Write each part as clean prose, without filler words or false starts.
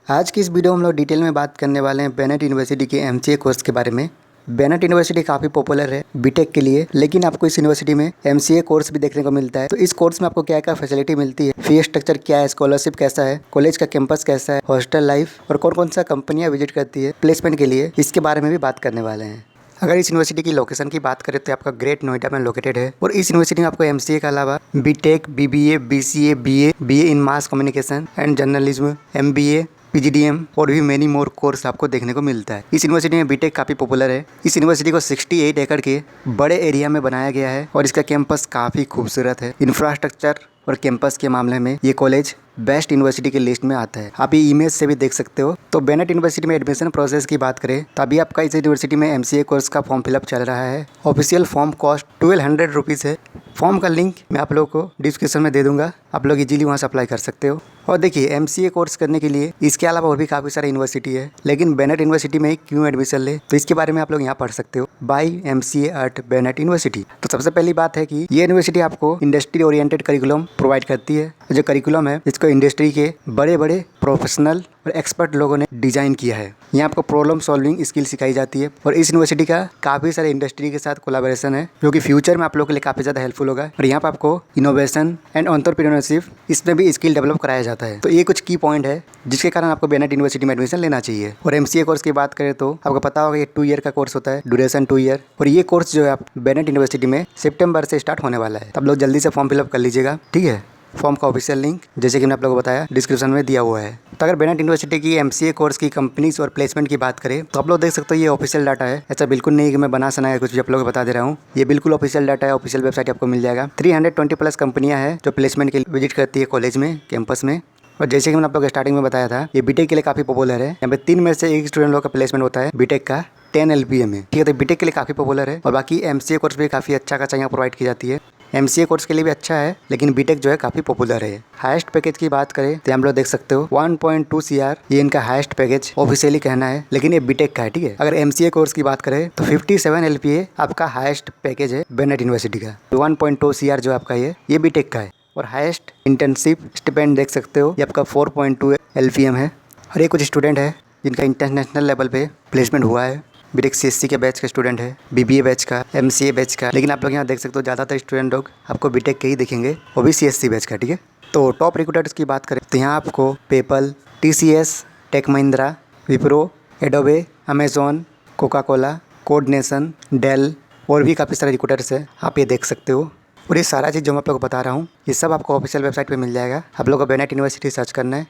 आज की इस वीडियो में हम लोग डिटेल में बात करने वाले हैं बेनेट यूनिवर्सिटी के एमसीए कोर्स के बारे में। बेनेट यूनिवर्सिटी काफ़ी पॉपुलर है बीटेक के लिए, लेकिन आपको इस यूनिवर्सिटी में एमसीए कोर्स भी देखने को मिलता है। तो इस कोर्स में आपको क्या क्या फैसिलिटी मिलती है, फी स्ट्रक्चर क्या है, स्कॉलरशिप कैसा है, कॉलेज का कैंपस कैसा है, हॉस्टल लाइफ और कौन कौन सा कंपनियां विजिट करती है प्लेसमेंट के लिए, इसके बारे में भी बात करने वाले हैं। अगर इस यूनिवर्सिटी की लोकेशन की बात करें तो आपका ग्रेट नोएडा में लोकेटेड है और इस यूनिवर्सिटी में आपको एमसीए के अलावा BTech, BBA, BCA, BA in mass communication and journalism, MBA, PGDM और भी मेनी मोर कोर्स आपको देखने को मिलता है। इस यूनिवर्सिटी में बीटेक काफ़ी पॉपुलर है। इस यूनिवर्सिटी को 68 एकड़ के बड़े एरिया में बनाया गया है और इसका कैंपस काफ़ी खूबसूरत है। इंफ्रास्ट्रक्चर और कैंपस के मामले में ये कॉलेज बेस्ट यूनिवर्सिटी की लिस्ट में आता है। आप ये इमेज से भी देख सकते हो। तो बेनेट यूनिवर्सिटी में एडमिशन प्रोसेस की बात करें तो अभी आपका इस यूनिवर्सिटी में एमसीए कोर्स का फॉर्म फिलअप चल रहा है। ऑफिशियल फॉर्म कॉस्ट 1200 रुपीज़ है। फॉर्म का लिंक मैं आप लोगों को डिस्क्रिप्शन में दे दूंगा, आप लोग इजीली वहाँ से अप्लाई कर सकते हो। और देखिए, एमसीए कोर्स करने के लिए इसके अलावा और भी काफ़ी सारे यूनिवर्सिटी है, लेकिन बेनेट यूनिवर्सिटी में क्यों एडमिशन ले, तो इसके बारे में आप लोग यहाँ पढ़ सकते हो। By MCA at Bennett University. तो सबसे पहली बात है कि ये यूनिवर्सिटी आपको इंडस्ट्री ओरिएंटेड करिकुलम प्रोवाइड करती है। जो करिकुलम है इसको इंडस्ट्री के बड़े बड़े प्रोफेशनल और एक्सपर्ट लोगों ने डिजाइन किया है। यहाँ आपको प्रॉब्लम सॉल्विंग स्किल सिखाई जाती है और इस यूनिवर्सिटी का काफ़ी सारे इंडस्ट्री के साथ कोलैबोरेशन है, जो कि फ्यूचर में आप लोगों के लिए काफ़ी ज़्यादा हेल्पफुल होगा। और यहाँ पर आपको इनोवेशन एंड एंटरप्रेन्योरशिप इसमें भी स्किल डेवलप कराया जाता है। तो ये कुछ की पॉइंट है जिसके कारण आपको बेनेट यूनिवर्सिटी में एडमिशन लेना चाहिए। और एमसीए कोर्स की बात करें तो आपको पता होगा ये 2 ईयर का कोर्स होता है, ड्यूरेशन 2 ईयर। और ये कोर्स जो है आप बेनेट यूनिवर्सिटी में सितंबर से स्टार्ट होने वाला है। तब लोग जल्दी से फॉर्म फिलअप कर लीजिएगा, ठीक है। फॉर्म का ऑफिशियल लिंक जैसे कि मैंने आप लोगों को बताया डिस्क्रिप्शन में दिया हुआ है। तो अगर बेनेट यूनिवर्सिटी की एमसीए कोर्स की कंपनीज और प्लेसमेंट की बात करें तो आप लोग देख सकते हो ये ऑफिशियल डाटा है। ऐसा बिल्कुल नहीं कि मैं बना सना है कुछ भी आप लोगों को बता दे रहा हूँ। ये बिल्कुल ऑफिशियल डाटा है, ऑफिशियल वेबसाइट आपको मिल जाएगा। 320 प्लस कंपनियां हैं जो प्लेसमेंट के लिए विजिट करती है कॉलेज में, कैंपस में। और जैसे कि मैंने आप लोग स्टार्टिंग में बताया था, ये बीटेक के लिए काफ़ी पॉपुलर है। यहाँ पे 3 में से 1 स्टूडेंट लोग का प्लेसमेंट होता है बीटेक का 10 LPA में, ठीक है। तो बीटेक के लिए काफ़ी पॉपुलर है और बाकी एमसीए कोर्स भी काफ़ी अच्छा खासा यहाँ प्रोवाइड की जाती है। एमसीए कोर्स के लिए भी अच्छा है, लेकिन बीटेक जो है काफ़ी पॉपुलर है। हाईएस्ट पैकेज की बात करें तो हम लोग देख सकते हो 1.2 CR ये इनका हाईएस्ट पैकेज ऑफिशियली कहना है, लेकिन ये बीटेक का है, ठीक है। अगर एमसीए कोर्स की बात करें तो 57 LPA आपका हाईएस्ट पैकेज है बेनेट यूनिवर्सिटी का। 1.2 CR जो आपका ये बीटेक का है। और हाईएस्ट इंटर्नशिप स्टिपेंड देख सकते हो, ये आपका 4.2 LPM है। और ये कुछ स्टूडेंट है जिनका इंटरनेशनल लेवल पे प्लेसमेंट हुआ है। बीटेक CSC के बैच का स्टूडेंट है, बीबीए बैच का, एमसीए बैच का। लेकिन आप लोग यहाँ देख सकते हो ज़्यादातर स्टूडेंट लोग आपको बीटेक के ही दिखेंगे, वो भी CSC बैच का, ठीक है। तो टॉप रिक्रूटर्स की बात करें तो यहाँ आपको PayPal, TCS, tech Mahindra, Wipro, Adobe, Amazon, Coca Cola, Codenation, Dell और भी काफ़ी सारे रिक्रूटर्स है, आप ये देख सकते हो। और ये सारा चीज़ जो मैं आप लोग को बता रहा हूँ ये सब आपको ऑफिशियल वेबसाइट पे मिल जाएगा। आप लोगों को बेनेट यूनिवर्सिटी सर्च करना है,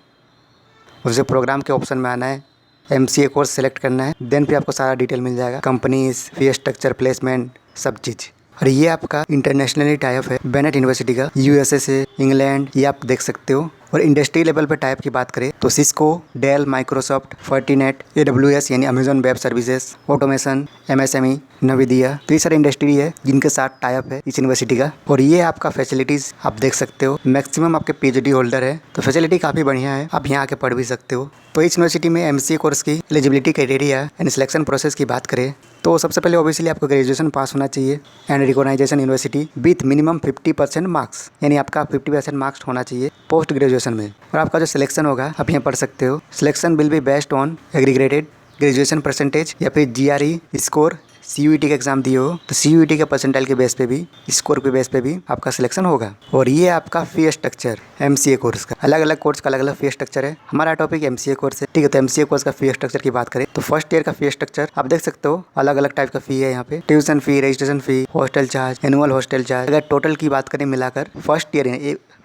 उससे प्रोग्राम के ऑप्शन में आना है, एमसीए कोर्स सेलेक्ट करना है, देन फिर आपको सारा डिटेल मिल जाएगा, कंपनीज, फी स्ट्रक्चर, प्लेसमेंट, सब चीज़। और ये आपका इंटरनेशनली टाइप है बेनेट यूनिवर्सिटी का, USA से, इंग्लैंड, ये आप देख सकते हो। और इंडस्ट्री लेवल पे टाइप की बात करें तो सिस्को, डेल, माइक्रोसॉफ्ट, फर्टिनेट, AWS यानी Amazon web services, automation, MSME, नविदिया, तो ये सारे इंडस्ट्री है जिनके साथ टाइप है इस यूनिवर्सिटी का। और ये आपका फैसिलिटीज़ आप देख सकते हो, मैक्सिमम आपके PhD होल्डर है, तो फैसिलिटी काफ़ी बढ़िया है, आप यहाँ आके पढ़ भी सकते हो। तो इस यूनिवर्सिटी में एमसीए कोर्स की eligibility criteria and selection process की बात करें तो सबसे पहले ऑब्वियसली आपको ग्रेजुएशन पास होना चाहिए and recognisation university with minimum 50% marks, यानी आपका 50% मार्क्स होना चाहिए पोस्ट ग्रेजुएशन में। और आपका जो सिलेक्शन होगा आप यहाँ पढ़ सकते हो, selection will be based on aggregated graduation percentage या फिर GRE स्कोर, CUET का एग्जाम दिए हो तो CUET के परसेंटाइल के बेस पे भी, स्कोर के बेस पे भी आपका सिलेक्शन होगा। और ये आपका फी स्ट्रक्चर एमसीए कोर्स का, अलग अलग कोर्स का अलग अलग फी स्ट्रक्चर है। हमारा टॉपिक एमसीए कोर्स है, ठीक है। तो एमसीए कोर्स का फी स्ट्रक्चर की बात करें तो फर्स्ट ईयर का फी स्ट्रक्चर आप देख सकते हो, अलग अलग टाइप का फी है यहाँ पे। Tuition fee, registration fee, hostel charge, annual hostel charge. अगर टोटल की बात करें मिलाकर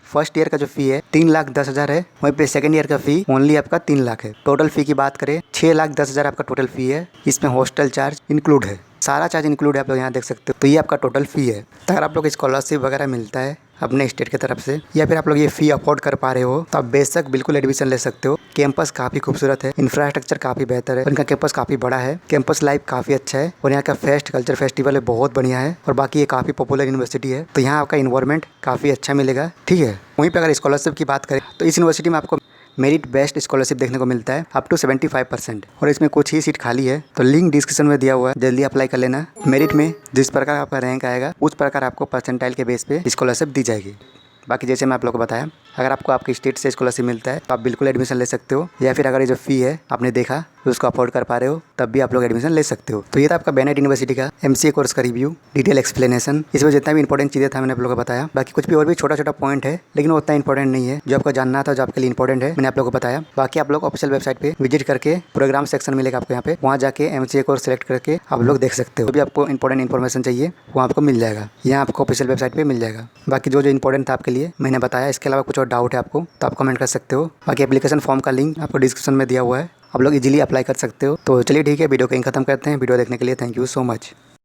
फर्स्ट ईयर का जो फी है 3,10,000 है, वहीं पे सेकंड ईयर का फी ओनली आपका 3 लाख है। टोटल फी की बात करें 6,10,000 आपका टोटल फी है, इसमें हॉस्टल चार्ज इंक्लूड है, सारा चार्ज इंक्लूड है, आप लोग यहाँ देख सकते हो। तो ये आपका टोटल फी है। तो अगर आप लोग स्कॉलरशिप वगैरह मिलता है अपने स्टेट की तरफ से या फिर आप लोग ये फ़ी अफोर्ड कर पा रहे हो तो आप बेशक बिल्कुल एडमिशन ले सकते हो। कैंपस काफ़ी खूबसूरत है, इंफ्रास्ट्रक्चर काफ़ी बेहतर है, और इनका कैंपस काफ़ी बड़ा है, कैंपस लाइफ काफ़ी अच्छा है, और यहाँ का कल्चर फेस्टिवल है बहुत बढ़िया है, और बाकी ये काफ़ी पॉपुलर यूनिवर्सिटी है। तो यहाँ आपका इन्वायरमेंट काफ़ी अच्छा मिलेगा, ठीक है। वहीं पर अगर स्कॉलरशिप की बात करें तो इस यूनिवर्सिटी में आपको मेरिट बेस्ट स्कॉलरशिप देखने को मिलता है अप टू 75%, और इसमें कुछ ही सीट खाली है। तो लिंक डिस्क्रिप्शन में दिया हुआ है, जल्दी अप्लाई कर लेना। मेरिट में जिस प्रकार आपका रैंक आएगा उस प्रकार आपको परसेंटाइल के बेस पे स्कॉलरशिप दी जाएगी। बाकी जैसे मैं आप लोगों को बताया, अगर आपको आपके स्टेट से स्कॉलरशिप मिलता है तो आप बिल्कुल एडमिशन ले सकते हो, या फिर अगर ये जो फ़ी है आपने देखा तो उसको अफोर्ड कर पा रहे हो तब भी आप लोग एडमिशन ले सकते हो। तो ये था आपका बेनेट यूनिवर्सिटी का एमसीए कोर्स का रिव्यू, डिटेल एक्सप्लेनेशन। इसमें जितना भी इंपॉर्टेंट चीज़ें था मैंने आप लोगों को बताया। बाकी कुछ भी और भी छोटा छोटा पॉइंट है, लेकिन वो उतना इंपॉर्टेंट नहीं है। जो आपको जानना था, जो आपके लिए इंपॉर्टेंट है, मैंने आप लोगों को बताया। बाकी आप लोग ऑफिशियल वेबसाइट पे विजिट करके प्रोग्राम सेक्शन मिलेगा आपको यहाँ पे, वहाँ जाके एमसीए कोर्स सेलेक्ट करके आप लोग देख सकते हो। जो भी आपको इंपॉर्टेंट इन्फॉर्मेशन चाहिए वो आपको मिल जाएगा, यहाँ आपको ऑफिशियल वेबसाइट पे मिल जाएगा। बाकी जो जो इंपॉर्टेंट था आपके लिए मैंने बताया। इसके अलावा कुछ और डाउट है आपको तो आप कमेंट कर सकते हो। बाकी एप्लीकेशन फॉर्म का लिंक आपको डिस्क्रिप्शन में दिया हुआ है, आप लोग इजीली अप्लाई कर सकते हो। तो चलिए ठीक है, वीडियो कहीं खत्म करते हैं। वीडियो देखने के लिए थैंक यू सो मच।